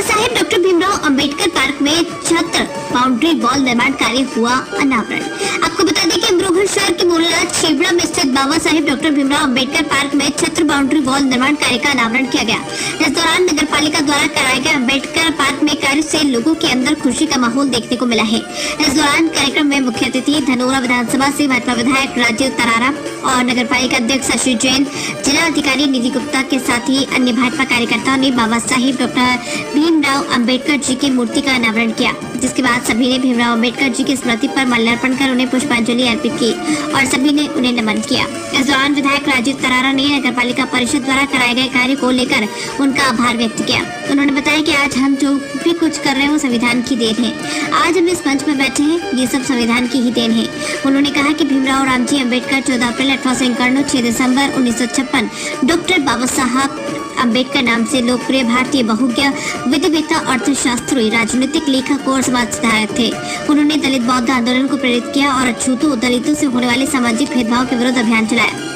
साहेब doctor Bhimrao Ambedkar park में छत्र boundary wall निर्माण कार्य हुआ अनावरण। आपको बता दें कि अमरोहा शहर के मोहल्ला छेबड़ा में स्थित बाबा साहेब डॉक्टर भीमराव अंबेडकर पार्क में छत्र बाउंड्री वॉल निर्माण कार्य का अनावरण किया गया। इस दौरान नगर पालिका द्वारा कराए गए अंबेडकर पार्क में कार्य से लोगों के अंदर खुशी का माहौल देखने को मिला है। इस दौरान कार्यक्रम में मुख्य अतिथि धनोरा विधानसभा से भाजपा विधायक राजीव तरारा और नगर पालिका अध्यक्ष शशि जैन, जिला अधिकारी निधि गुप्ता के साथ ही अन्य भाजपा कार्यकर्ताओं ने बाबा साहेब डॉक्टर भीमराव अंबेडकर जी की मूर्ति का अनावरण किया, जिसके बाद सभी ने भीमराव अंबेडकर जी की स्मृति पर माल्यार्पण कर उन्हें पुष्पांजलि अर्पित की और सभी ने उन्हें नमन किया। इस दौरान विधायक राजीव तरारा ने नगर पालिका परिषद द्वारा कराए गए कार्य को लेकर उनका आभार व्यक्त किया। उन्होंने बताया कि आज हम जो भी कुछ कर रहे हैं वो संविधान की देन है। आज हम इस मंच पर बैठे हैं, ये सब संविधान की ही देन है। उन्होंने कहा कि भीमराव रामजी अंबेडकर 14 अप्रैल 1851, 6 दिसंबर 1956 डॉक्टर बाबा साहब अंबेडकर नाम से लोकप्रिय भारतीय बहुज्ञ विधिवेत्ता, अर्थशास्त्री, राजनीतिक लेखक और समाज सुधारक थे। उन्होंने दलित बौद्ध आंदोलन को प्रेरित किया और अछूतों दलितों से होने वाले सामाजिक भेदभाव के विरुद्ध अभियान चलाया।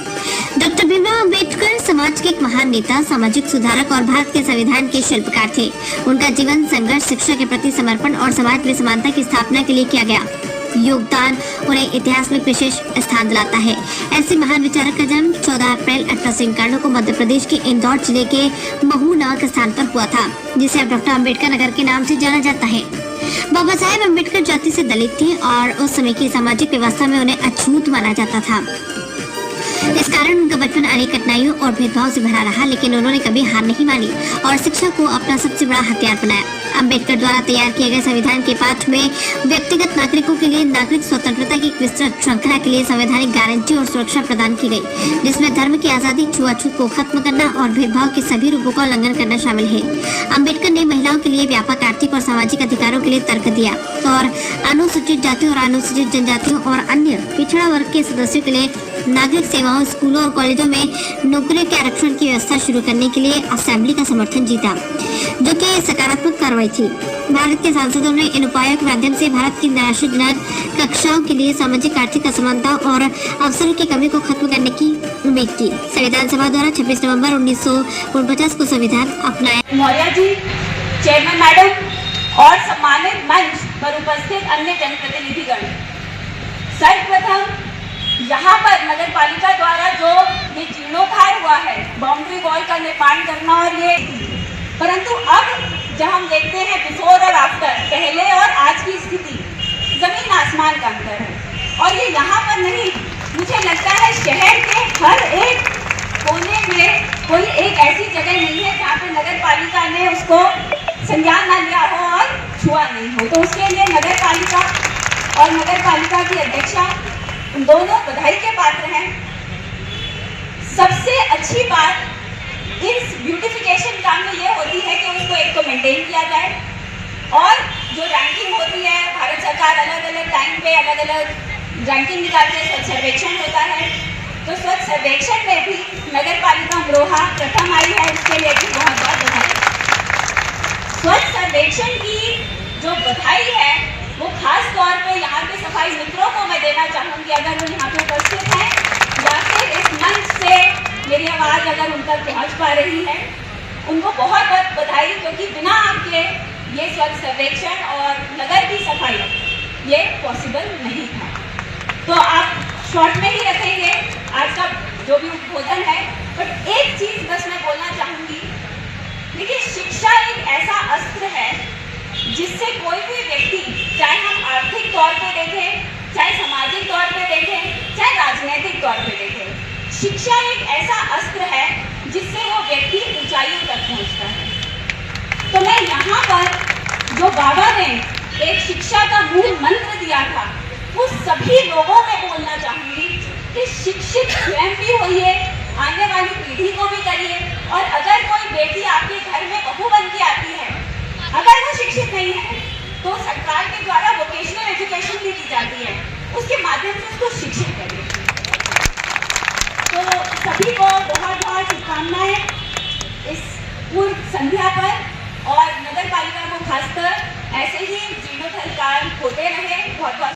डॉक्टर भीमराव अंबेडकर समाज के एक महान नेता, सामाजिक सुधारक और भारत के संविधान के शिल्पकार थे। उनका जीवन संघर्ष, शिक्षा के प्रति समर्पण और समाज में समानता की स्थापना के लिए किया गया योगदान उन्हें इतिहास में विशेष स्थान दिलाता है। ऐसे महान विचारक का जन्म 14 अप्रैल 1851 को मध्य प्रदेश के इंदौर जिले के महू नामक स्थान पर हुआ था, जिसे अब डॉक्टर अंबेडकर नगर के नाम से जाना जाता है। बाबा साहेब अंबेडकर जाति से दलित थे और उस समय की सामाजिक व्यवस्था में उन्हें अछूत माना जाता था। इस कारण उनका बचपन अनेक कठिनाइयों और भेदभाव से भरा रहा, लेकिन उन्होंने कभी हार नहीं मानी और शिक्षा को अपना सबसे बड़ा हथियार बनाया। अंबेडकर द्वारा तैयार किए गए संविधान के पाठ में व्यक्तिगत नागरिकों के लिए नागरिक स्वतंत्रता की विस्तृत श्रृंखला के लिए संवैधानिक गारंटी और सुरक्षा प्रदान की गई, जिसमें धर्म की आजादी, छुआछूत को खत्म करना और भेदभाव के सभी रूपों का उल्लंघन करना शामिल है। अंबेडकर ने महिलाओं के लिए व्यापक आर्थिक और सामाजिक अधिकारों के लिए तर्क दिया और अनुसूचित जातियों और अनुसूचित जनजातियों और अन्य पिछड़ा वर्ग के सदस्यों के लिए नागरिक सेवाओं, स्कूलों और कॉलेजों में नौकरियों के आरक्षण की व्यवस्था शुरू करने के लिए असेंबली का समर्थन जीता, जो कि सकारात्मक कार्रवाई थी। भारत के सांसदों ने इन उपायों के माध्यम से भारत की निराश्रित कक्षाओं के लिए सामाजिक आर्थिक असमानता और अवसरों की कमी को खत्म करने की उम्मीद की। संविधान सभा द्वारा 26 नवंबर 1949 को संविधान अपनाया। मौर्य जी, चेयरमैन मैडम और सम्मानित मंच पर उपस्थित अन्य जनप्रतिनिधिगण, सर्वप्रथम यहाँ पर नगर पालिका द्वारा जो ये जीर्णोद्धार हुआ है, बाउंड्री वॉल का निर्माण करना, और ये परंतु अब जब हम देखते हैं बिफोर और आफ्टर, पहले और आज की स्थिति, जमीन आसमान का अंतर है। और ये यहाँ पर नहीं, मुझे लगता है शहर के हर एक कोने में कोई एक ऐसी जगह नहीं है जहाँ पे नगर पालिका ने उसको संज्ञान न लिया हो और छुआ नहीं हो। तो उसके लिए नगर पालिका और नगर पालिका की अध्यक्षा दोनों बधाई के पात्र हैं। सबसे अच्छी बात इस ब्यूटिफिकेशन काम में ये होती है कि उसको एक तो मेंटेन किया जाए, और जो रैंकिंग होती है, भारत सरकार अलग अलग टाइम पे अलग अलग रैंकिंग निकालती है, स्वच्छ सर्वेक्षण होता है, तो स्वच्छ सर्वेक्षण में भी नगर पालिका अमरोहा प्रथम आई है, उसके लिए भी बहुत बहुत बधाई। स्वच्छ सर्वेक्षण की जो बधाई है वो खास तौर पे यहाँ के सफाई मित्रों को मैं देना चाहूँगी, अगर वो यहाँ पे उपस्थित हैं या फिर इस मंच से मेरी आवाज़ अगर उन तक पहुँच पा रही है, उनको बहुत बहुत बधाई, क्योंकि बिना आपके ये स्वच्छ सर्वेक्षण और नगर की सफाई ये पॉसिबल नहीं था। तो आप शॉर्ट में ही रखेंगे आज का जो भी उद्बोधन है, बट एक चीज़ बस मैं बोलना चाहूँगी, देखिए शिक्षा एक ऐसा अस्त्र है जिससे कोई भी व्यक्ति, चाहे हम आर्थिक तौर पे देखें, चाहे सामाजिक तौर पे देखें, चाहे राजनीतिक तौर पे देखें, शिक्षा एक ऐसा अस्त्र है जिससे वो व्यक्ति ऊंचाइयों तक पहुंचता है। तो मैं यहाँ पर जो बाबा ने एक शिक्षा का मूल मंत्र दिया था, उस सभी लोगों में बोलना चाहूँगी कि शिक्षित स्वयं भी होइए, आने वाली पीढ़ी को भी करिए, और अगर कोई बेटी आपके घर में बहू बन के आती है, अगर वो शिक्षित नहीं है, तो सरकार के द्वारा वोकेशनल एजुकेशन भी दी जाती है, उसके माध्यम से उसको शिक्षित करिए। तो सभी को बहुत बहुत शुभकामनाएं इस पूर्व संध्या पर, और नगर पालिका को खासकर ऐसे ही जीर्णोद्धार कार्य होते रहे। बहुत बहुत